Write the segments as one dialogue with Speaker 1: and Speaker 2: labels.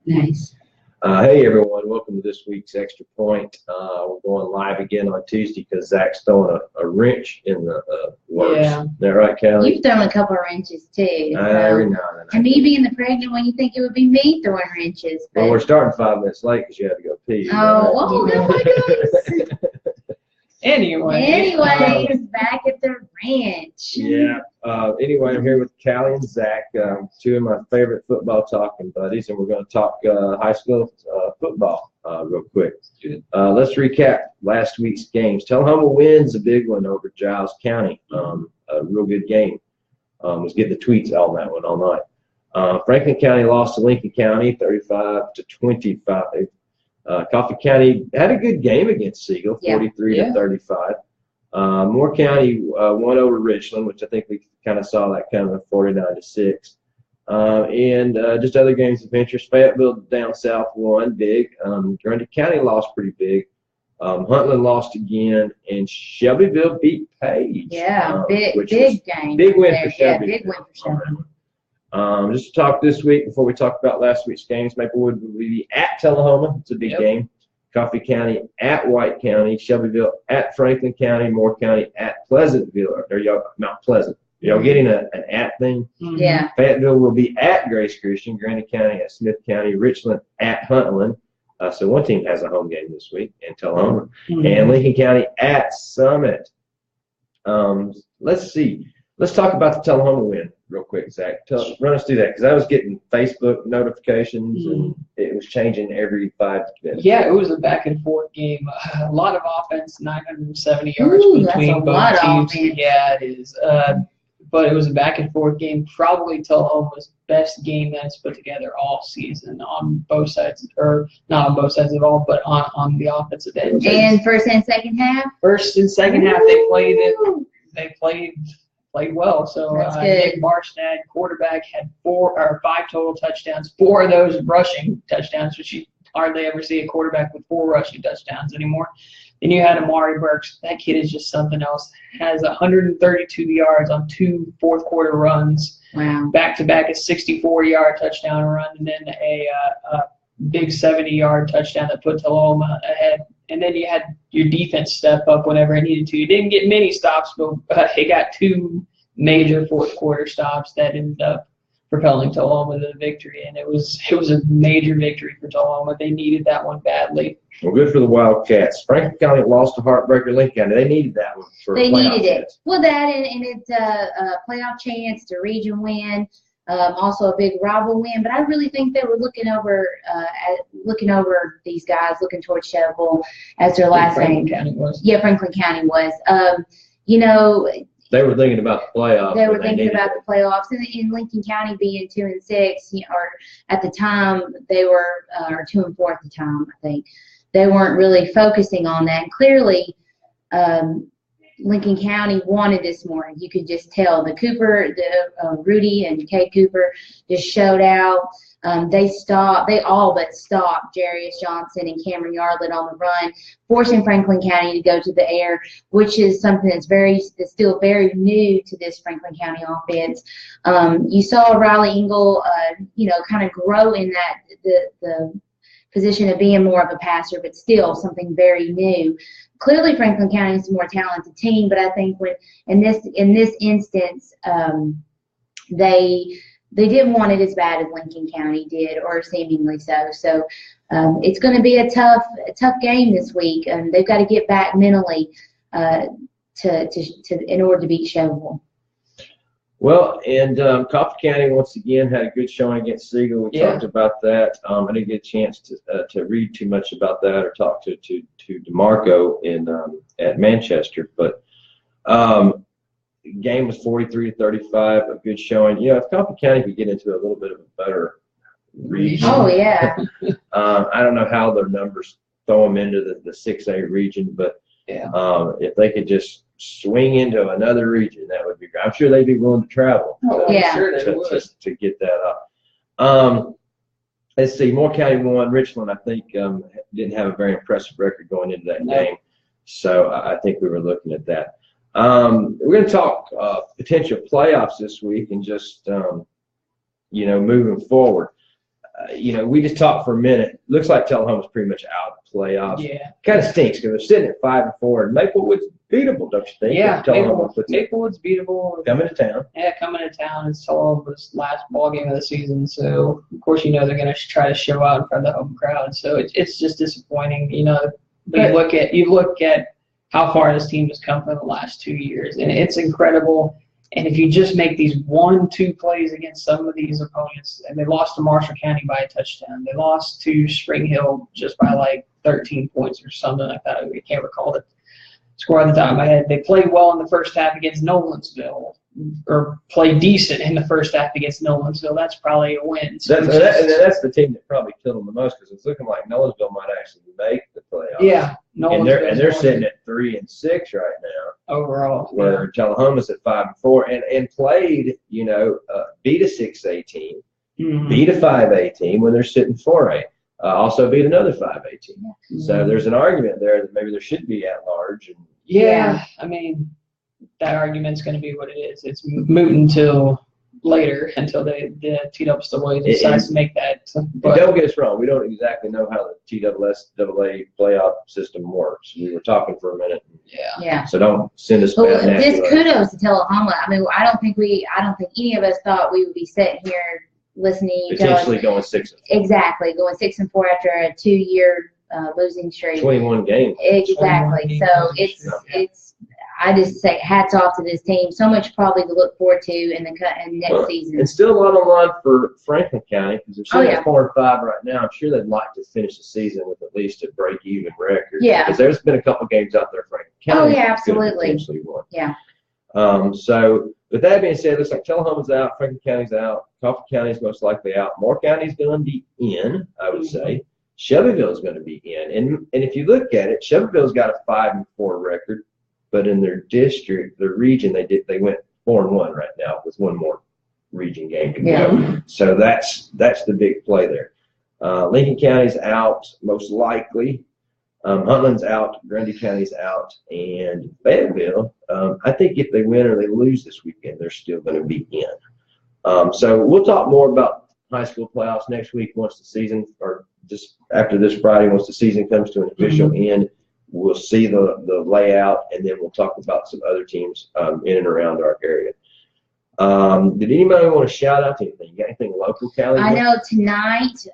Speaker 1: Nice.
Speaker 2: Hey everyone, welcome to this week's Extra Point. We're going live again on Tuesday because Zach's throwing a wrench in the works.
Speaker 1: Yeah.
Speaker 2: Is that right, Callie?
Speaker 1: You've thrown a couple of wrenches too.
Speaker 2: Every now and then.
Speaker 1: And me being the pregnant one, you think it would be me throwing wrenches. But...
Speaker 2: Well, we're starting 5 minutes late because you had to go pee.
Speaker 1: Oh, oh my goodness.
Speaker 3: Anyways,
Speaker 1: back at the ranch.
Speaker 2: Yeah. Anyway, I'm here with Callie and Zach, two of my favorite football talking buddies, and we're going to talk high school football real quick. Let's recap last week's games. Tullahoma wins a big one over Giles County. A real good game. Was getting the tweets on that one all night. Franklin County lost to Lincoln County 35-25. Coffee County had a good game against Siegel, 43-35. Moore County won over Richland, which I think we kind of saw that kind of 49-6. And just other games of interest. Fayetteville down south won big. Grundy County lost pretty big. Huntland lost again, and Shelbyville beat Page.
Speaker 1: Yeah, big game.
Speaker 2: Big win for Shelbyville.
Speaker 1: Yeah, big win for Shelbyville.
Speaker 2: Just to talk this week before we talk about last week's games, Maplewood will be at Tullahoma. It's a big game. Coffee County at White County. Shelbyville at Franklin County. Moore County at Pleasantville. Or Mount Pleasant. Y'all getting an at thing?
Speaker 1: Yeah.
Speaker 2: Fayetteville will be at Grace Christian. Granite County at Smith County. Richland at Huntland. So one team has a home game this week in Tullahoma. And Lincoln County at Summit. Let's see. Let's talk about the Tullahoma win real quick, Zach. Run us through that, because I was getting Facebook notifications and it was changing every 5 minutes.
Speaker 3: Yeah, it was a back and forth game. A lot of offense, 970 yards between both teams. Yeah, it is. But it was a back and forth game. Probably Tullahoma's best game that's put together all season on both sides, or not on both sides at all, but on the offensive end.
Speaker 1: And first and second half?
Speaker 3: First and second half, they played it. They played well. So Nick Barstad, quarterback, had 5 total touchdowns. 4 of those rushing touchdowns, which you hardly ever see a quarterback with 4 rushing touchdowns anymore. Then you had Amari Burks. That kid is just something else. Has 132 yards on 2 fourth-quarter runs.
Speaker 1: Wow.
Speaker 3: Back-to-back a 64-yard touchdown run, and then a big 70-yard touchdown that put Tullahoma ahead. And then you had your defense step up whenever it needed to. You didn't get many stops, but it got 2 major fourth-quarter stops that ended up propelling Tullahoma to the victory. And it was a major victory for Tullahoma. They needed that one badly.
Speaker 2: Well, good for the Wildcats. Franklin County lost to heartbreaker Lincoln County. They needed that one for
Speaker 1: They needed it.
Speaker 2: Chance.
Speaker 1: Well, that and it's a playoff chance, to region win. Also a big rival win, but I really think they were looking over these guys, looking towards Shelbyville as their last game. Yeah, Franklin County was.
Speaker 2: They were thinking about the playoffs.
Speaker 1: They were thinking about the playoffs, and in Lincoln County being 2-6, or at the time they were, or 2-4 at the time, I think. They weren't really focusing on that. And clearly, Lincoln County wanted this more. You could just tell. Rudy and Kay Cooper just showed out. They all but stopped Jarius Johnson and Cameron Yardlett on the run, forcing Franklin County to go to the air, which is something that's still very new to this Franklin County offense. You saw Riley Engel, kind of grow in that the position of being more of a passer, but still something very new. Clearly, Franklin County is a more talented team, but I think in this instance, they didn't want it as bad as Lincoln County did, or seemingly so. So it's going to be a tough game this week, and they've got to get back mentally in order to beat Shelbyville.
Speaker 2: Well, and Coffee County once again had a good showing against Siegel. We talked about that. I didn't get a chance to read too much about that or talk to DeMarco at Manchester, but game was 43-35, a good showing. If Coffee County could get into a little bit of a better region.
Speaker 1: Oh yeah.
Speaker 2: I don't know how their numbers throw them into the 6A region, but if they could just swing into another region, that would be great. I'm sure they'd be willing to travel to get that up. Let's see, Moore County won. Richland, I think, didn't have a very impressive record going into that game, so I think we were looking at that. We're going to talk potential playoffs this week and just, moving forward. we just talked for a minute. Looks like Tullahoma's pretty much out of the playoffs.
Speaker 3: Yeah.
Speaker 2: Kind of stinks because they're sitting at 5-4, and Maplewood's beatable, don't you think?
Speaker 3: Yeah,
Speaker 2: If Tullahoma puts it
Speaker 3: Maplewood's beatable.
Speaker 2: coming to town.
Speaker 3: Yeah, coming to town. It's Tullahoma's last ball game of the season, so of course they're going to try to show out in front of the home crowd. So it's just disappointing, But you look at how far this team has come in the last 2 years, and it's incredible. And if you just make these 1-2 plays against some of these opponents, and they lost to Marshall County by a touchdown, they lost to Spring Hill just by like 13 points or something like that. I can't recall the score on the top of my head. They played well in the first half against Nolensville, or played decent in the first half against Nolensville. That's probably a win. So
Speaker 2: That's the team that probably killed them the most because it's looking like Nolensville might actually make the playoffs.
Speaker 3: Yeah,
Speaker 2: and they're sitting at 3-6 right now.
Speaker 3: Overall,
Speaker 2: where Tullahoma's at 5-4 and played, beat a 6A team, beat a 5A team when they're sitting 4A. Also beat another 5A team.
Speaker 3: Mm-hmm.
Speaker 2: So there's an argument there that maybe there should be at large. And
Speaker 3: yeah, I mean, that argument's going to be what it is. It's moot until later, until the TWA decides to make that.
Speaker 2: But don't get us wrong, we don't exactly know how the TSSAA playoff system works. We were talking for a minute.
Speaker 1: Yeah.
Speaker 2: So don't send us
Speaker 1: But
Speaker 2: bad
Speaker 1: this
Speaker 2: nasty
Speaker 1: kudos to Tullahoma. I mean, I don't think any of us thought we would be sitting here listening to
Speaker 2: potentially going 6-4.
Speaker 1: exactly going 6-4 after a 2-year losing streak.
Speaker 2: 21 games.
Speaker 1: Exactly.
Speaker 3: 21
Speaker 1: So
Speaker 3: games.
Speaker 1: it's. I just say hats off to this team. So much probably to look forward to in next season.
Speaker 2: It's still a lot on line for Franklin County because they're sitting
Speaker 1: yeah.
Speaker 2: at 4-5 right now. I'm sure they'd like to finish the season with at least a break-even record.
Speaker 1: Yeah.
Speaker 2: Because there's been a couple games out there Franklin County.
Speaker 1: Oh, yeah,
Speaker 2: that could have
Speaker 1: absolutely.
Speaker 2: potentially won.
Speaker 1: Yeah.
Speaker 2: So with that being said, it looks like Tullahoma's out, Franklin County's out, Coffee County's most likely out. Moore County's going to be in, I would say. Shelbyville's going to be in. And if you look at it, Shelbyville's got a 5-4 record. But in their district, their region, they went 4-1 right now with one more region game to go. So that's the big play there. Lincoln County's out most likely. Huntland's out. Grundy County's out, and Fayetteville. I think if they win or they lose this weekend, they're still going to be in. So we'll talk more about high school playoffs next week once the season, or just after this Friday, once the season comes to an official end. We'll see the layout, and then we'll talk about some other teams in and around our area. Did anybody want to shout out to anything? You got anything local, Callie?
Speaker 1: I know tonight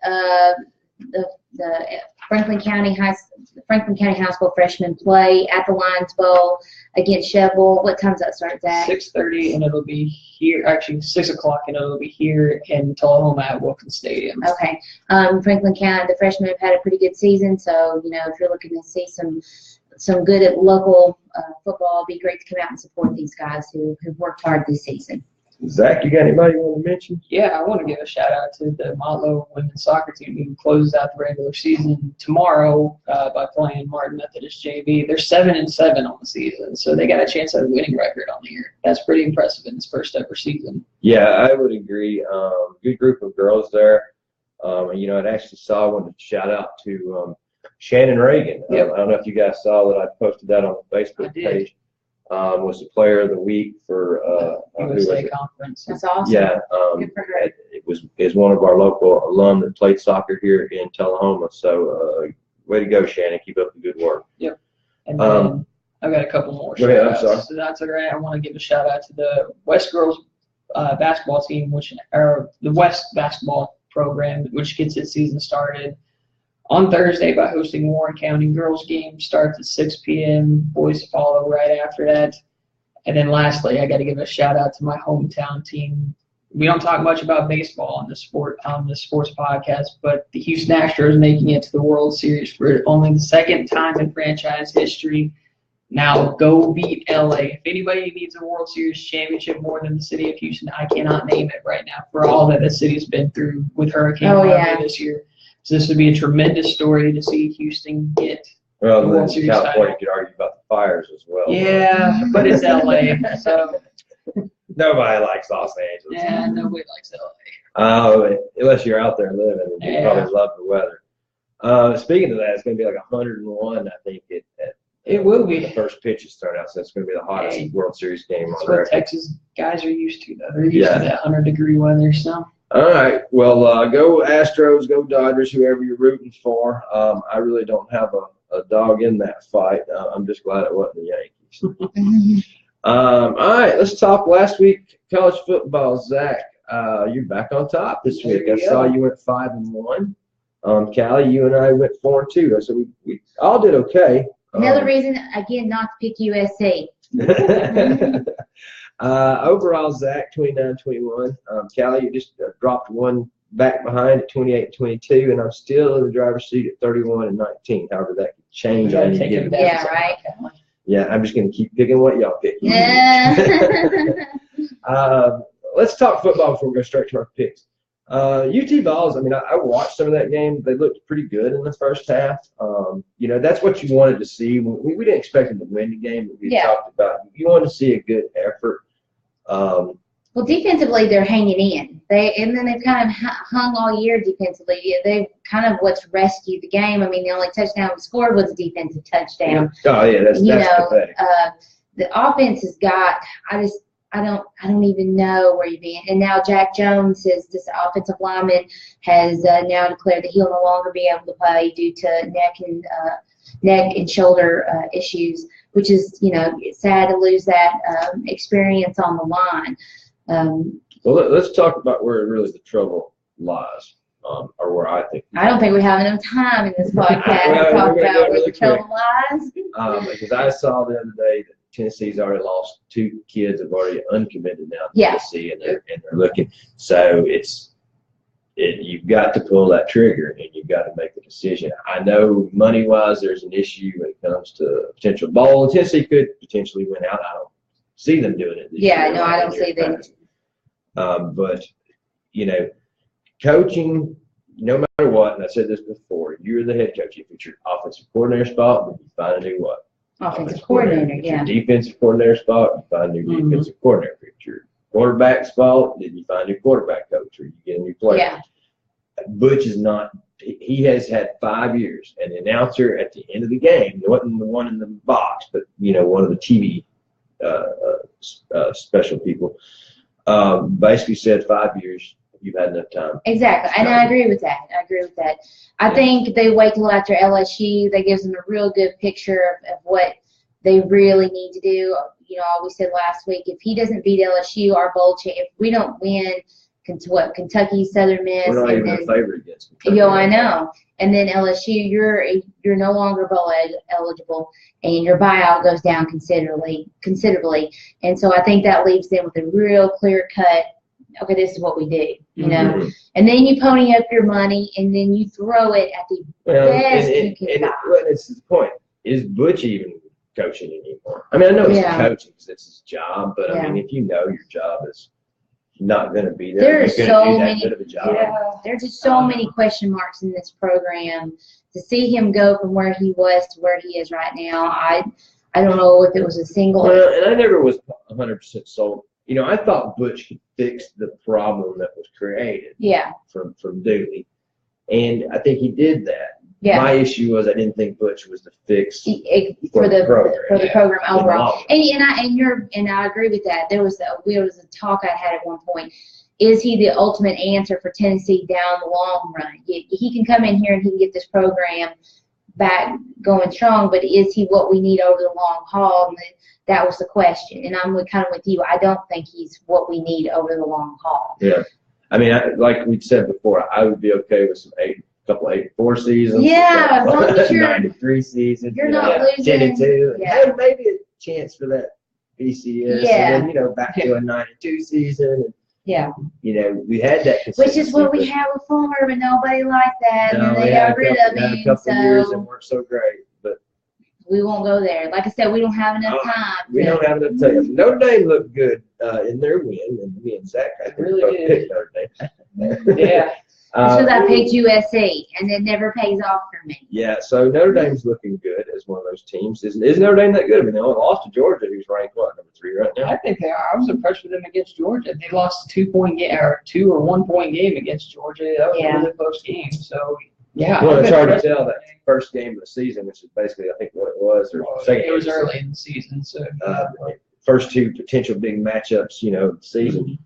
Speaker 1: the Franklin County High School freshmen play at the Lions Bowl against Chevrolet. What time's that start, Zach?
Speaker 3: 6:30, and it'll be here. Actually, 6 o'clock, and it'll be here in Tullahoma at Wilkins Stadium.
Speaker 1: Okay. Franklin County, the freshmen have had a pretty good season, so if you're looking to see some good at local football, it'd be great to come out and support these guys who have worked hard this season.
Speaker 2: Zach, you got anybody you want to mention?
Speaker 3: Yeah, I want to give a shout out to the Motlow women's soccer team who closes out the regular season tomorrow by playing Martin Methodist JV. They're 7-7 on the season, so they got a chance at a winning record on the year. That's pretty impressive in this first ever season.
Speaker 2: Yeah, I would agree. Good group of girls there. I actually wanted to shout out to Shannon Reagan.
Speaker 3: Yep.
Speaker 2: I don't know if you guys saw that I posted that on the Facebook page. Was the player of the week for
Speaker 3: USA Conference.
Speaker 1: That's awesome.
Speaker 2: Yeah,
Speaker 1: Good for her.
Speaker 2: is one of our local alum that played soccer here in Tullahoma. So way to go, Shannon. Keep up the good work.
Speaker 3: Yep. And then I've got a couple more
Speaker 2: Go ahead,
Speaker 3: shout
Speaker 2: I'm sorry.
Speaker 3: outs. So that's all right. I want to give a shout out to the West Girls basketball team, or the West basketball program, which gets its season started on Thursday by hosting Warren County. Girls game starts at 6 p.m. Boys follow right after that. And then lastly, I got to give a shout out to my hometown team. We don't talk much about baseball on the sports podcast, but the Houston Astros making it to the World Series for only the second time in franchise history. Now go beat LA. If anybody needs a World Series championship more than the city of Houston, I cannot name it right now for all that the city's been through with Hurricane Harvey this year. So this would be a tremendous story to see Houston get
Speaker 2: Well,
Speaker 3: the
Speaker 2: then
Speaker 3: World Series
Speaker 2: California
Speaker 3: title.
Speaker 2: could argue about the fires as well.
Speaker 3: Yeah, but it's LA, so
Speaker 2: Nobody likes Los Angeles.
Speaker 3: yeah, nobody likes LA.
Speaker 2: Unless you're out there living, and you
Speaker 3: Yeah.
Speaker 2: probably love the weather. Speaking of that, it's going to be like 101, I think, at
Speaker 3: It will be.
Speaker 2: the first pitches start out, so it's going to be the hottest
Speaker 3: Hey.
Speaker 2: World Series game
Speaker 3: That's
Speaker 2: on
Speaker 3: what
Speaker 2: record.
Speaker 3: Texas guys are used to, though. They're used to that 100-degree weather, so.
Speaker 2: All right. Well, go Astros, go Dodgers, whoever you're rooting for. I really don't have a dog in that fight. I'm just glad it wasn't the Yankees. All right. Let's talk last week college football. Zach, you're back on top this week. I saw you went 5-1. Callie, you and I went 4-2. So we all did okay.
Speaker 1: Another reason, again, not to pick USC.
Speaker 2: Overall, Zach, 29-21. Callie, you just dropped one back behind at 28-22, and I'm still in the driver's seat at 31-19. However, that could change.
Speaker 1: Yeah, right.
Speaker 2: Yeah, I'm just going to keep picking what y'all pick.
Speaker 1: Yeah.
Speaker 2: Let's talk football before we go straight to our picks. UT Vols, I mean, I watched some of that game. They looked pretty good in the first half. That's what you wanted to see. We didn't expect them to win the game, but we talked about it. You wanted to see a good effort.
Speaker 1: Well, defensively, they're hanging in. And then they've kind of hung all year defensively. They've kind of what's rescued the game. I mean, the only touchdown we scored was a defensive touchdown.
Speaker 2: Oh, yeah, that's pathetic.
Speaker 1: The offense has got – I don't even know where you've been. And now Jack Jones, this offensive lineman, has now declared that he'll no longer be able to play due to neck and shoulder issues, which is, sad to lose that experience on the line.
Speaker 2: Well, let's talk about where really the trouble lies, or where I think.
Speaker 1: I don't think we have enough time in this podcast to talk about where the trouble lies.
Speaker 2: Because I saw the other day that Tennessee's already lost 2 kids, have already uncommitted now to Tennessee, and they're looking. So you've got to pull that trigger, and you've got to make the decision. I know money-wise there's an issue when it comes to a potential bowl. Tennessee could potentially win out. I don't see them doing it this year.
Speaker 1: No, I don't see them.
Speaker 2: But, coaching, no matter what, and I said this before, you're the head coach. If it's your offensive coordinator spot, then you find a new what?
Speaker 1: Offensive coordinator,
Speaker 2: If your defensive coordinator spot, you find a new defensive coordinator. If it's your quarterback spot, then you find a new quarterback coach, or you get a new player.
Speaker 1: Yeah.
Speaker 2: Butch is not. He has had 5 years. And the announcer at the end of the game, wasn't the one in the box, but one of the TV special people, basically said 5 years. You've had enough time.
Speaker 1: Exactly, and I agree with that. I think they wait till after LSU. That gives them a real good picture of what they really need to do. We said last week, if he doesn't beat LSU, our bowl champ, if we don't win, Kentucky, Southern Miss,
Speaker 2: we're not even a favorite against Kentucky.
Speaker 1: I know. And then LSU, you're no longer bowl eligible, and your buyout goes down considerably. And so I think that leaves them with a real clear cut. Okay, this is what we do, And then you pony up your money, and then you throw it at the best you can buy.
Speaker 2: It's the point. Is Butch even coaching anymore? I mean, I know he's coaching because it's his job, but I mean, if you know your job is not going to be there,
Speaker 1: there's so many.
Speaker 2: Good of a job.
Speaker 1: There's just so many question marks in this program. To see him go from where he was to where he is right now, I don't know if it was a single.
Speaker 2: Well, and I never was 100% sold. I thought Butch could fix the problem that was created from Dooley. And I think he did that. Yeah. My issue was I didn't think Butch was the fix
Speaker 1: for the program overall. And I agree with that. There was a talk I had at one point. Is he the ultimate answer for Tennessee down the long run? He can come in here and he can get this program back going strong, but is he what we need over the long haul? And that was the question, and I'm kind of with you. I don't think he's what we need over the long haul.
Speaker 2: Yeah, I mean, like we said before, I would be okay with some couple 8-4 seasons.
Speaker 1: Yeah, as long as you're
Speaker 2: 93 seasons.
Speaker 1: You're not losing.
Speaker 2: 10-2. Yeah. Maybe a chance for that BCS. Yeah. And then back to a 92 season. And, we had that.
Speaker 1: Which is what we had with Fuller, but nobody liked that, and then they got rid of him.
Speaker 2: A couple years and weren't so great, but.
Speaker 1: We won't go there. Like I said, we don't have enough time.
Speaker 2: We don't have enough time. Notre Dame looked good in their win, and me and Zach, I think
Speaker 3: really
Speaker 2: picked Notre Dame.
Speaker 3: Yeah.
Speaker 1: Because I picked USC, and it never pays off for me.
Speaker 2: Yeah, so Notre Dame's looking good as one of those teams. Is Notre Dame that good? I mean, they only lost to Georgia, who's ranked, number 3 right now?
Speaker 3: I think they are. I was impressed with them against Georgia. They lost a 2-point game, or 2 or 1 point game against Georgia. That was a really close game. So, yeah.
Speaker 2: Well, it's hard to tell that first game of the season, which is basically, I think, what it was. Or second
Speaker 3: it was early in the season. So
Speaker 2: first 2 potential big matchups, of the season.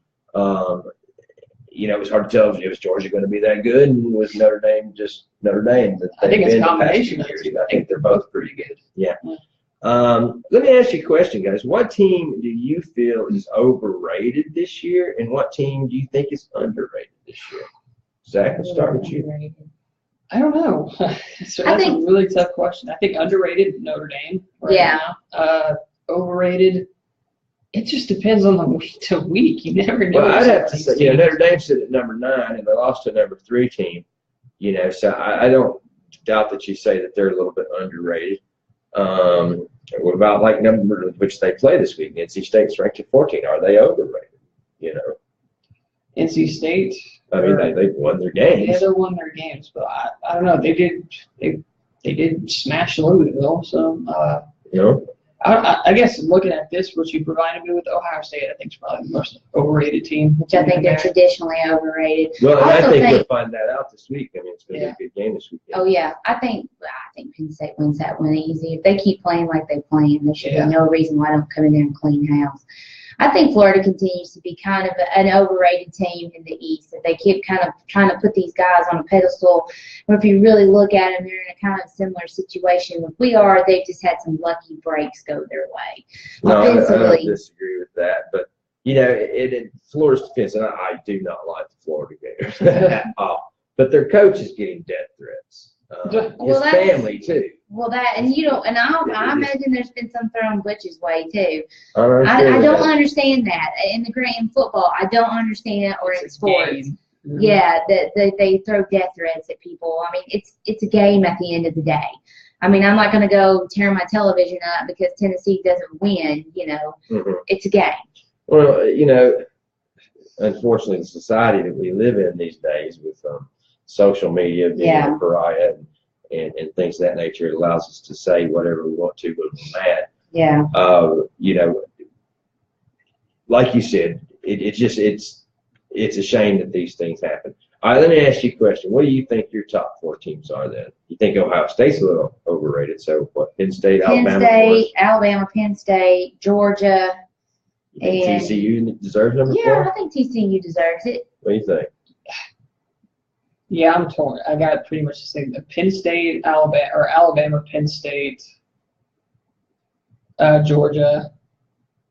Speaker 2: it was hard to tell if was Georgia going to be that good and was Notre Dame just Notre Dame. That
Speaker 3: I think
Speaker 2: they've
Speaker 3: it's a
Speaker 2: been the past
Speaker 3: combination
Speaker 2: few
Speaker 3: of
Speaker 2: years.
Speaker 3: the two.
Speaker 2: I think they're both pretty good. Yeah.
Speaker 3: Yeah.
Speaker 2: Let me ask you a question, guys. What team do you feel is overrated this year, and what team do you think is underrated this year? Zach, let's start with you.
Speaker 3: I don't know. So that's a really tough question. I think underrated Notre Dame. Now. Overrated. It just depends on the week to week. You never know.
Speaker 2: Well, I'd have to say, Notre Dame sit at number 9, and they lost to a number 3 team. So I don't doubt that you say that they're a little bit underrated. What about like number which they play this week? NC State's ranked at 14. Are they overrated?
Speaker 3: NC State.
Speaker 2: I mean, they won their games.
Speaker 3: Yeah, they won their games, but I don't know. They did smash Louisville. So I guess looking at this, what you provided me with Ohio State, I think is probably the most overrated team.
Speaker 1: Which I think they're traditionally overrated.
Speaker 2: Well, and I think we'll find that out this week. I mean, it's going to be a good game this weekend.
Speaker 1: Oh yeah, I think Penn State wins that one easy. If they keep playing like they playing, there should be no reason why they don't come in there and clean house. I think Florida continues to be kind of an overrated team in the East. That they keep kind of trying to put these guys on a pedestal. Or if you really look at them, they're in a kind of similar situation with we are. They've just had some lucky breaks go their way.
Speaker 2: No, I don't disagree with that. But, in Florida's defense, and I do not like the Florida Gators at all. But their coach is getting death threats. His family, too.
Speaker 1: Well, I imagine there's been some thrown Butch's way too.
Speaker 2: I
Speaker 1: don't understand that in football. I don't understand or in sports. Yeah, that they throw death threats at people. I mean, it's a game at the end of the day. I mean, I'm not going to go tear my television up because Tennessee doesn't win. It's a game.
Speaker 2: Well, unfortunately, the society that we live in these days with social media being a pariah and things of that nature, it allows us to say whatever we want to when we're mad.
Speaker 1: Yeah.
Speaker 2: Like you said, it's a shame that these things happen. All right, let me ask you a question. What do you think your top 4 teams are then? You think Ohio State's a little overrated? So what? Penn State,
Speaker 1: Alabama, Penn State, Georgia,
Speaker 2: and TCU deserves number 4?
Speaker 1: Yeah, I think TCU deserves it.
Speaker 2: What do you think?
Speaker 3: Yeah, I'm torn. I got pretty much the same. Penn State, Alabama, Penn State, Georgia,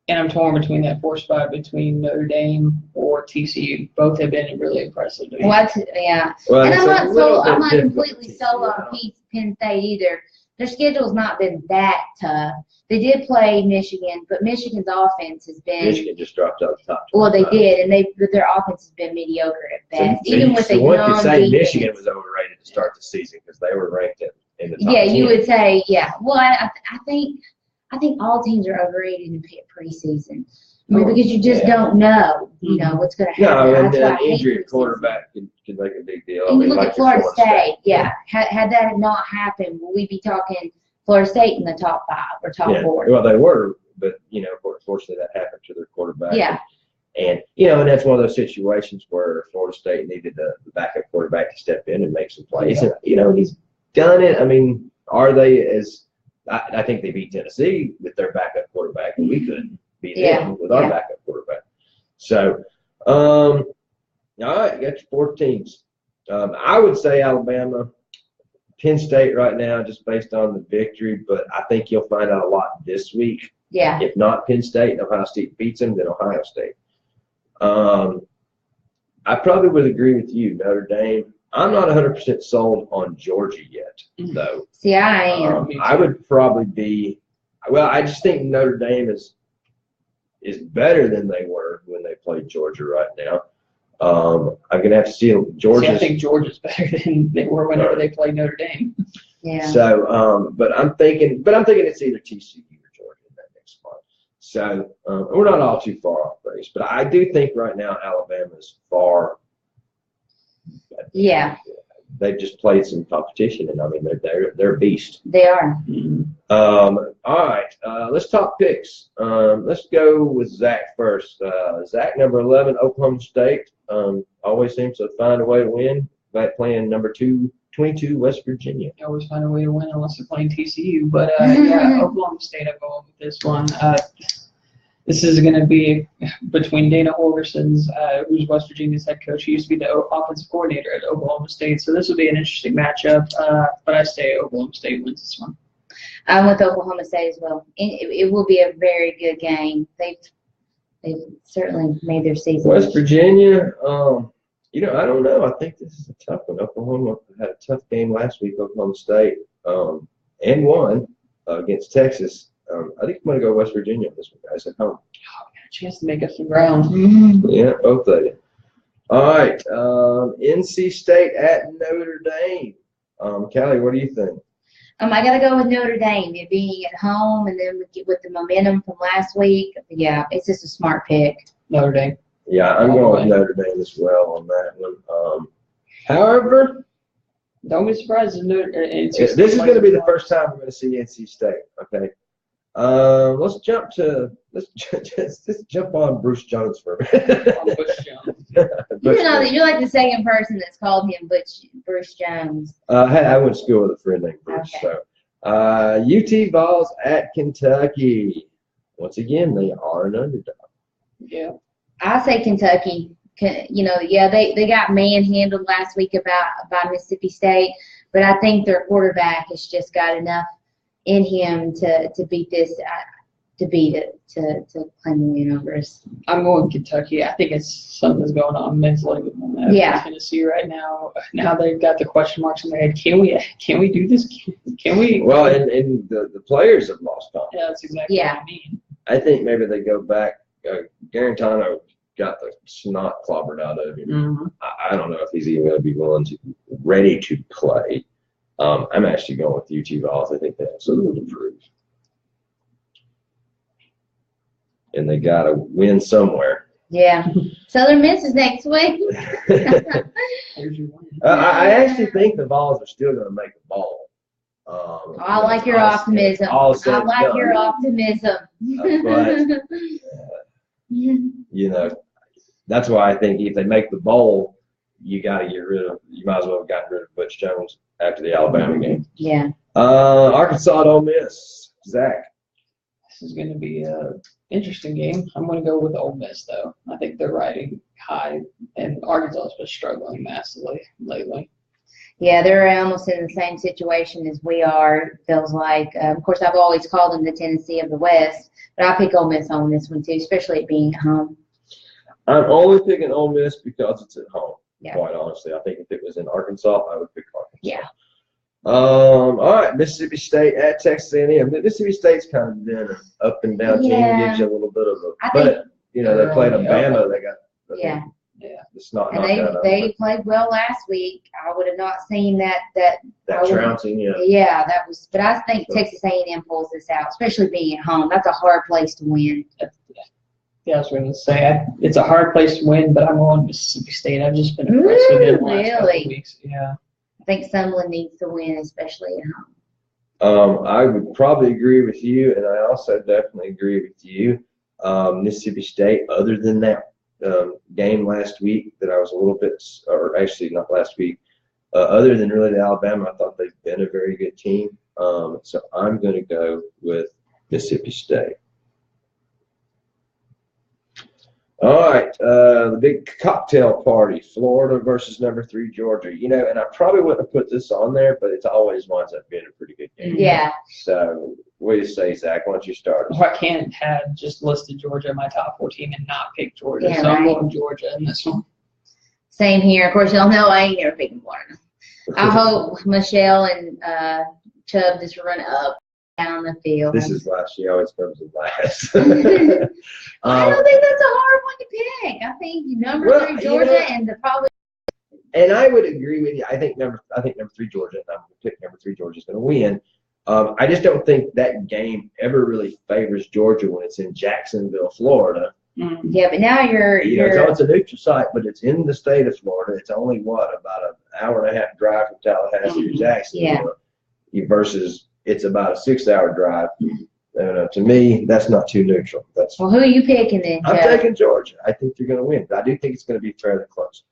Speaker 3: and I'm torn between that 4 spot between Notre Dame or TCU. Both have been really impressive to me.
Speaker 1: Well, and I'm not completely sold on Penn State either. Their schedule's not been that tough. They did play Michigan, but Michigan's offense has been.
Speaker 2: Michigan just dropped out the top 25.
Speaker 1: Well, they did, but their offense has been mediocre at best. Even with a
Speaker 2: one could say Michigan was overrated to start the season because they were ranked in the top 10.
Speaker 1: You would say, Well, I think all teams are overrated in preseason. Because you just don't know, what's going to happen.
Speaker 2: No, and an injury at quarterback can make a big deal.
Speaker 1: And you look at Florida State. Had that not happened, will we be talking Florida State in the top 5 or top 4?
Speaker 2: Well, they were, but unfortunately that happened to their quarterback.
Speaker 1: Yeah.
Speaker 2: And and that's one of those situations where Florida State needed the backup quarterback to step in and make some plays.
Speaker 1: Yeah.
Speaker 2: And he's done it. I mean, are they as? I think they beat Tennessee with their backup quarterback, and we couldn't beat them with our backup quarterback. So, all right, you got your 4 teams. I would say Alabama, Penn State right now, just based on the victory, but I think you'll find out a lot this week.
Speaker 1: Yeah.
Speaker 2: If not Penn State and Ohio State beats them, then Ohio State. I probably would agree with you, Notre Dame. I'm not 100% sold on Georgia yet, though.
Speaker 1: See, I am.
Speaker 2: I would probably be. Well, I just think Notre Dame is better than they were when they played Georgia right now. I'm gonna have to see Georgia.
Speaker 3: I think Georgia's better than they were whenever they played Notre Dame.
Speaker 1: Yeah.
Speaker 2: So, but I'm thinking it's either TCU or Georgia in that next spot. So we're not all too far off base, but I do think right now Alabama's far.
Speaker 1: Yeah.
Speaker 2: They've just played some competition, and I mean they're a beast.
Speaker 1: They are.
Speaker 2: All right, let's talk picks. Let's go with Zach first. Zach, number 11, Oklahoma State. Always seems to find a way to win by playing number 22, West Virginia.
Speaker 3: They always find a way to win unless they're playing TCU. But Oklahoma State, I'm going with this one. This is going to be between Dana Holgerson's, who's West Virginia's head coach. He used to be the offensive coordinator at Oklahoma State. So this will be an interesting matchup. But I say Oklahoma State wins this one.
Speaker 1: I'm with Oklahoma State as well. It will be a very good game. They've certainly made their season.
Speaker 2: West Virginia, I don't know. I think this is a tough one. Oklahoma had a tough game last week, Oklahoma State, and won against Texas. I think I'm going to go West Virginia on this one, guys, at home.
Speaker 3: Oh, got a chance to make up some ground.
Speaker 2: Yeah, both of you. All right, NC State at Notre Dame. Callie, what do you think?
Speaker 1: I got to go with Notre Dame. It being at home and then with the momentum from last week. Yeah, it's just a smart pick.
Speaker 3: Notre Dame.
Speaker 2: Yeah, I'm going with Notre Dame as well on that one. However,
Speaker 3: don't be surprised if
Speaker 2: this is going to be the first time we're going to see NC State. Okay, let's jump on Bruce Jones for a minute.
Speaker 1: You're like the second person that's called him Bruce Jones.
Speaker 2: I went to school with a friend named Bruce.
Speaker 1: Okay.
Speaker 2: So, UT Vols at Kentucky. Once again, they are an underdog.
Speaker 3: Yeah.
Speaker 1: I say Kentucky. They got manhandled last week by Mississippi State, but I think their quarterback has just got enough in him to beat this, to claim the win over us.
Speaker 3: I'm going Kentucky. I think it's something's going on mentally with them.
Speaker 1: Yeah.
Speaker 3: Tennessee right now. Now they've got the question marks in their head. Can we do this? Can we?
Speaker 2: Well, and the players have lost confidence.
Speaker 3: Yeah, that's exactly what I mean.
Speaker 2: I think maybe they go back. Garantano got the snot clobbered out of him.
Speaker 3: Mm-hmm.
Speaker 2: I don't know if he's even going to be ready to play. I'm actually going with UT Vols. I think they have something to prove. And they got to win somewhere.
Speaker 1: Yeah. Southern Miss is next week.
Speaker 2: I actually think the Vols are still going to make the ball.
Speaker 1: I like your optimism. Your optimism.
Speaker 2: But, that's why I think if they make the bowl, you might as well have gotten rid of Butch Jones after the Alabama game.
Speaker 1: Yeah.
Speaker 2: Arkansas at Ole Miss. Zach.
Speaker 3: This is going to be an interesting game. I'm going to go with Ole Miss, though. I think they're riding high, and Arkansas has been struggling massively lately.
Speaker 1: Yeah, they're almost in the same situation as we are, it feels like. Of course, I've always called them the Tennessee of the West, but I pick Ole Miss on this one, too, especially it being at home.
Speaker 2: I'm only picking Ole Miss because it's at home,
Speaker 1: Yeah.
Speaker 2: quite honestly. I think if it was in Arkansas, I would pick Arkansas.
Speaker 1: Yeah.
Speaker 2: All right, Mississippi State at Texas A&M. Mississippi State's kind of been an up and down team. Gives you a little bit of a they played Alabama. They got it's not
Speaker 1: and they played well last week. I would have not seen that
Speaker 2: trouncing.
Speaker 1: Yeah, that was. But I think Texas A&M pulls this out, especially being at home. That's a hard place to win.
Speaker 3: Yeah, I was going to say it's a hard place to win, but I'm going Mississippi State. I've just been impressed with it the last couple of weeks. Yeah.
Speaker 1: I think Summerlin needs to win, especially at home.
Speaker 2: I would probably agree with you, and I also definitely agree with you. Mississippi State, other than that game last week that I was a little bit, or actually not last week, other than really the Alabama, I thought they've been a very good team. So I'm going to go with Mississippi State. All right, the big cocktail party, Florida versus number 3 Georgia. And I probably wouldn't have put this on there, but it always winds up being a pretty good game.
Speaker 1: Yeah.
Speaker 2: So what do you say, Zach? Why don't you start?
Speaker 3: Well, I can't have just listed Georgia in my top 4 team and not pick Georgia.
Speaker 1: Yeah,
Speaker 3: so I'm
Speaker 1: right.
Speaker 3: going Georgia in this one.
Speaker 1: Same here. Of course, y'all know I ain't never picking Florida. I hope Michelle and Chubb just run up down the field.
Speaker 2: This is why she always comes in last.
Speaker 1: I don't think that's a hard one to pick. I think number 3 Georgia and probably.
Speaker 2: And I would agree with you. I think number 3 Georgia. I'm going to pick number 3 Georgia is going to win. I just don't think that game ever really favors Georgia when it's in Jacksonville, Florida.
Speaker 3: Mm-hmm.
Speaker 1: Yeah, but now you're
Speaker 2: it's a neutral site, but it's in the state of Florida. It's only about an hour and a half drive from Tallahassee to Jacksonville. Yeah. Versus it's about a 6-hour drive. To me, that's not too neutral.
Speaker 1: Well, who are you picking then, Joe?
Speaker 2: I'm taking Georgia. I think they're going to win, but I do think it's going to be fairly close.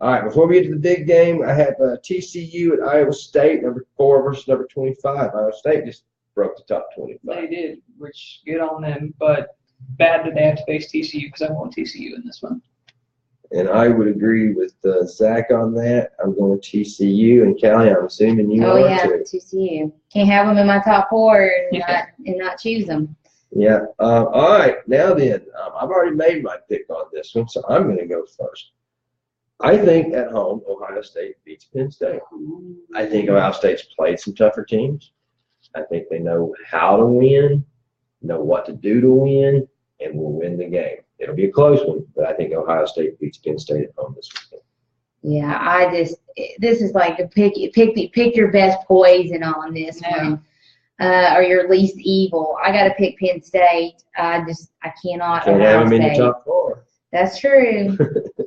Speaker 2: All right, before we get to the big game, I have TCU at Iowa State, number 4 versus number 25. Iowa State just broke the top 25.
Speaker 3: They did, which good on them. But bad that they have to face TCU because I want TCU in this one.
Speaker 2: And I would agree with Zach on that. I'm going TCU, and Callie, I'm assuming you
Speaker 1: Oh
Speaker 2: are
Speaker 1: yeah,
Speaker 2: too.
Speaker 1: TCU. Can't have them in my top 4 and
Speaker 3: Yeah.
Speaker 1: not choose them.
Speaker 2: Yeah. All right. Now then, I've already made my pick on this one, so I'm going to go first. I think at home, Ohio State beats Penn State. I think Ohio State's played some tougher teams. I think they know how to win, know what to do to win, and will win the game. It'll be a close one, but I think Ohio State beats Penn State at home this weekend.
Speaker 1: Yeah, this is like a pick your best poison on this one, or your least evil. I got to pick Penn State. I cannot.
Speaker 2: Can't
Speaker 1: Ohio
Speaker 2: have them in your
Speaker 1: State.
Speaker 2: top 4.
Speaker 1: That's true.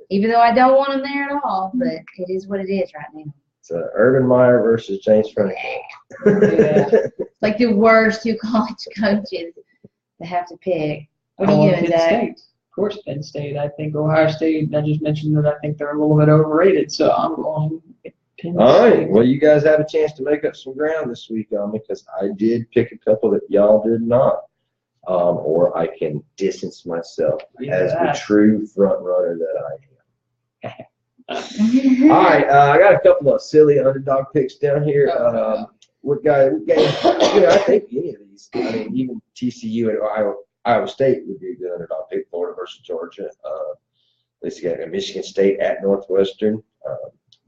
Speaker 1: Even though I don't want them there at all, but it is what it is right now.
Speaker 2: It's Urban Meyer versus James Franklin.
Speaker 1: Like the worst 2 college coaches to have to pick. What are you doing,
Speaker 3: Penn
Speaker 1: Zach?
Speaker 3: State. Of course, Penn State. I think Ohio State, I just mentioned that I think they're a little bit overrated, so I'm going with Penn
Speaker 2: All
Speaker 3: State.
Speaker 2: right. Well, you guys have a chance to make up some ground this week on me because I did pick a couple that y'all did not. Or I can distance myself as the true front runner that I am. All right, I got a couple of silly underdog picks down here. What game? I think any of these. I mean, even TCU and Iowa State would be a good underdog pick. Florida versus Georgia. Let's get Michigan State at Northwestern.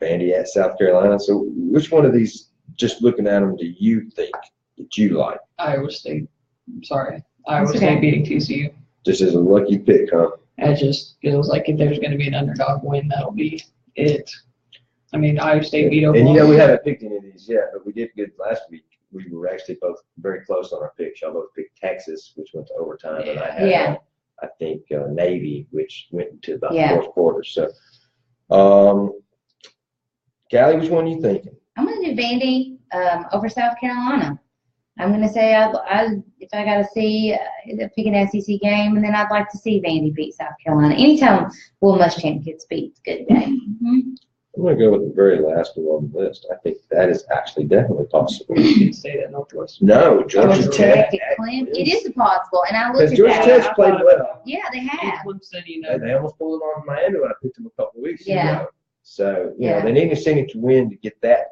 Speaker 2: Vandy at South Carolina. So, which one of these? Just looking at them, do you think that you like?
Speaker 3: Iowa State. I'm sorry. Iowa State beating TCU.
Speaker 2: Just as a lucky pick, huh?
Speaker 3: It just feels like if there's going to be an underdog win, that'll be it. I mean, Iowa State beat Oklahoma.
Speaker 2: And we haven't picked any of these yet, but we did good last week. We were actually both very close on our picks. Y'all both picked Texas, which went to overtime, and I had, I think, Navy, which went into the fourth quarter. So, Callie, which one are you thinking?
Speaker 1: I'm going to do Vandy over South Carolina. I'm going to say if I got to see, pick an SEC game, and then I'd like to see Vandy beat South Carolina. Anytime Will Muschamp gets beat, it's a good game.
Speaker 2: I'm going to go with the very last one on the list. I think that is actually definitely possible.
Speaker 3: You didn't say that Northwestern.
Speaker 2: No, Georgia Tech.
Speaker 1: It is possible, and I looked
Speaker 2: Because
Speaker 1: at
Speaker 2: Georgia
Speaker 1: that.
Speaker 2: Tech's played well.
Speaker 1: Yeah, they have.
Speaker 2: And they almost pulled it on Miami when I picked them a couple of weeks ago. So,
Speaker 1: Yeah.
Speaker 2: They need a City to win to get that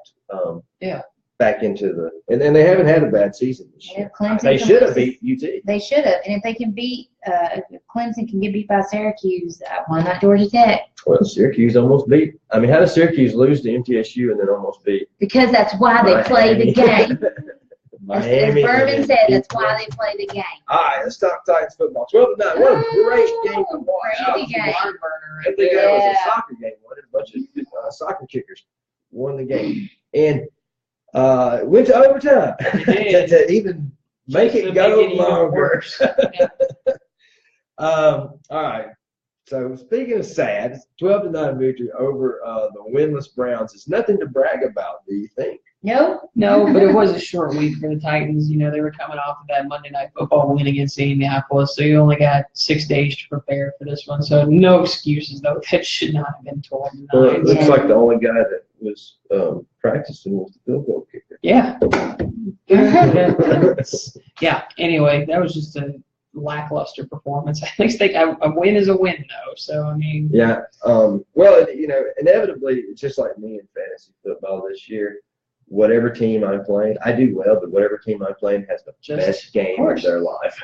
Speaker 2: back into the – and they haven't had a bad season this year. They should have beat UT.
Speaker 1: They should have. And if they can beat if Clemson can get beat by Syracuse, why not Georgia Tech?
Speaker 2: Well, Syracuse almost beat – I mean, how does Syracuse lose to MTSU and then almost beat –
Speaker 1: Because that's why they play the game. As Bourbon said, that's why they play the game.
Speaker 2: All right, let's talk Titans football. 12-9. What a great game to watch.
Speaker 1: Crazy game.
Speaker 2: I think that was a soccer game. What a bunch of soccer kickers won the game. And went to overtime to even make it go longer. All right. So speaking of sad, 12-9 victory over the winless Browns is nothing to brag about, do you think?
Speaker 1: No,
Speaker 3: but it was a short week for the Titans. You know, they were coming off of that Monday Night Football win against Indianapolis, so you only got 6 days to prepare for this one. So no excuses, though. That should not have been 12-9.
Speaker 2: Well, it looks like the only guy that was practicing was the field goal kicker.
Speaker 3: Yeah. Yeah. Anyway, that was just a lackluster performance. At least a win is a win, though. So I mean. Yeah.
Speaker 2: Well, inevitably, it's just like me in fantasy football this year. Whatever team I'm playing, I do well, but whatever team I'm playing has the best game of their life.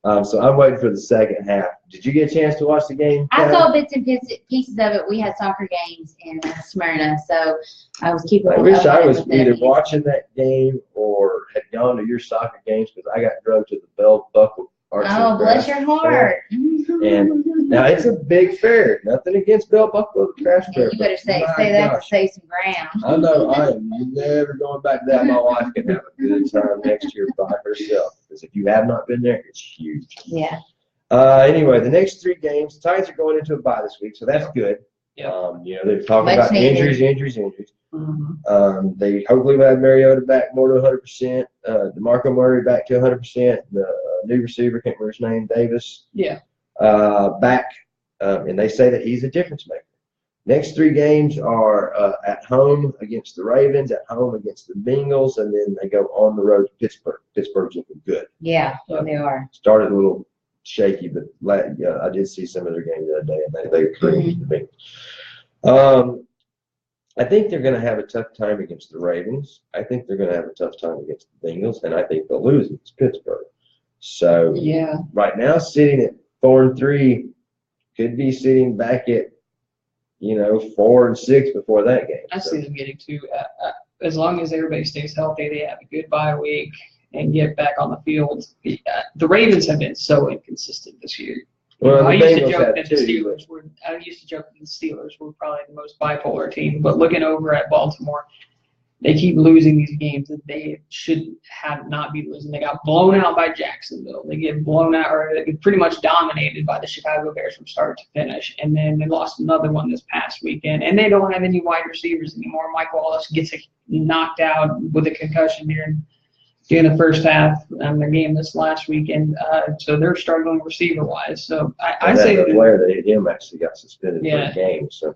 Speaker 2: So I'm waiting for the second half. Did you get a chance to watch the game?
Speaker 1: I saw bits and pieces of it. We had soccer games in Smyrna, so I was keeping.
Speaker 2: I wish I was either watching that game or had gone to your soccer games because I got drove to the Bell Buckle Arts.
Speaker 1: Oh, bless your heart.
Speaker 2: And now it's a big fair. Nothing against Bell Buckle, the crash fair.
Speaker 1: You better say that to save some ground.
Speaker 2: I know. I am never going back to that. My wife can have a good time next year by herself. Because if you have not been there, it's huge.
Speaker 1: Yeah.
Speaker 2: Anyway, the next 3 games, Titans are going into a bye this week, so that's good.
Speaker 3: Yeah.
Speaker 2: They're talking about injuries.
Speaker 3: Mm-hmm.
Speaker 2: They hopefully will have Mariota back more to 100%. DeMarco Murray back to 100%. The new receiver, can't remember his name, Davis.
Speaker 3: Yeah.
Speaker 2: Back, and they say that he's a difference maker. Next 3 games are at home against the Ravens, at home against the Bengals, and then they go on the road to Pittsburgh. Pittsburgh's looking good.
Speaker 1: Yeah, they are.
Speaker 2: Started a little shaky, but I did see some of their games the other day, and they cringed to me. I think they're going to have a tough time against the Ravens. I think they're going to have a tough time against the Bengals, and I think they'll lose against Pittsburgh. So
Speaker 3: Yeah.
Speaker 2: right now, sitting at 4-3, could be sitting back at 4-6 before that game.
Speaker 3: I see them getting to, as long as everybody stays healthy, they have a good bye week and get back on the field. The Ravens have been so inconsistent this year.
Speaker 2: Well,
Speaker 3: I
Speaker 2: the
Speaker 3: used to
Speaker 2: Bengals
Speaker 3: joke
Speaker 2: have
Speaker 3: that the
Speaker 2: too.
Speaker 3: Steelers were. I used to joke that the Steelers were probably the most bipolar team. But looking over at Baltimore, they keep losing these games that they should have not be losing. They got blown out by Jacksonville. They get blown out, or they get pretty much dominated by the Chicago Bears from start to finish. And then they lost another one this past weekend. And they don't have any wide receivers anymore. Mike Wallace gets knocked out with a concussion during the first half of their game this last weekend. So they're struggling receiver-wise. So I say
Speaker 2: the player that hit him actually got suspended for a game. So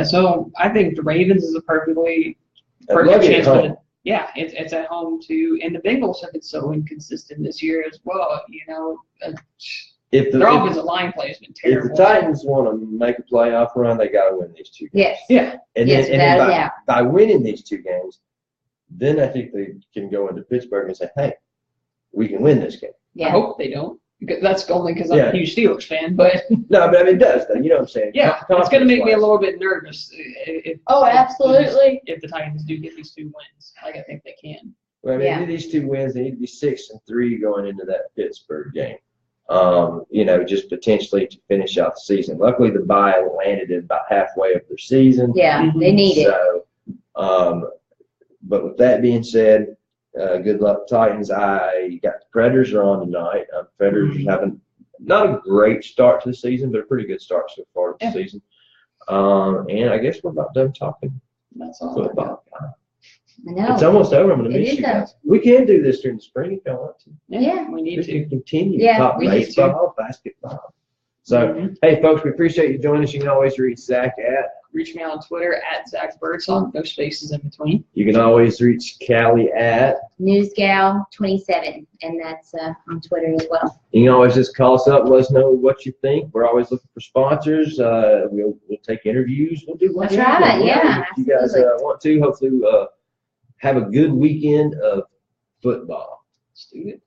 Speaker 3: so I think the Ravens is a perfect chance for them. Yeah, it's at home too. And the Bengals have been so inconsistent this year as well. Their offensive line play has been terrible.
Speaker 2: If the Titans want to make a playoff run, they got to win these two games.
Speaker 1: Yes.
Speaker 3: Yeah.
Speaker 2: And by winning these two games, then I think they can go into Pittsburgh and say, hey, we can win this game.
Speaker 1: Yeah.
Speaker 3: I hope they don't. Because that's only because I'm a huge Steelers fan. But
Speaker 2: no, but I mean, it does, though. You know what I'm saying?
Speaker 3: Yeah, it's going to make me a little bit nervous.
Speaker 1: Absolutely.
Speaker 3: If the Titans do get these 2 wins, like I think they can.
Speaker 2: Well, I mean, these 2 wins, they need to be 6-3 going into that Pittsburgh game. Just potentially to finish out the season. Luckily, the bye landed at about halfway of their season.
Speaker 1: Yeah, they need it.
Speaker 2: So, but with that being said, good luck, Titans. I got the Predators are on tonight. Predators having not a great start to the season, but a pretty good start so far to the season. And I guess we're about done talking
Speaker 3: That's all.
Speaker 2: football.
Speaker 1: I know.
Speaker 2: It's almost over. I'm going to
Speaker 1: It
Speaker 2: miss
Speaker 1: is
Speaker 2: you guys. We can do this during the spring if y'all want to.
Speaker 3: Yeah, we need
Speaker 2: We can
Speaker 3: to.
Speaker 2: continue
Speaker 1: Yeah,
Speaker 2: talk
Speaker 1: we need to.
Speaker 2: baseball, basketball. So, hey, folks, we appreciate you joining us. You can always reach Zach at.
Speaker 3: Reach me on Twitter at Zach Birdsong. No spaces in between.
Speaker 2: You can always reach Callie at.
Speaker 1: NewsGal27, and that's on Twitter as well.
Speaker 2: You can always just call us up, let us know what you think. We're always looking for sponsors. We'll take interviews. We'll do whatever.
Speaker 1: That's right,
Speaker 2: If you guys want to, hopefully have a good weekend of football.
Speaker 3: Let's do it.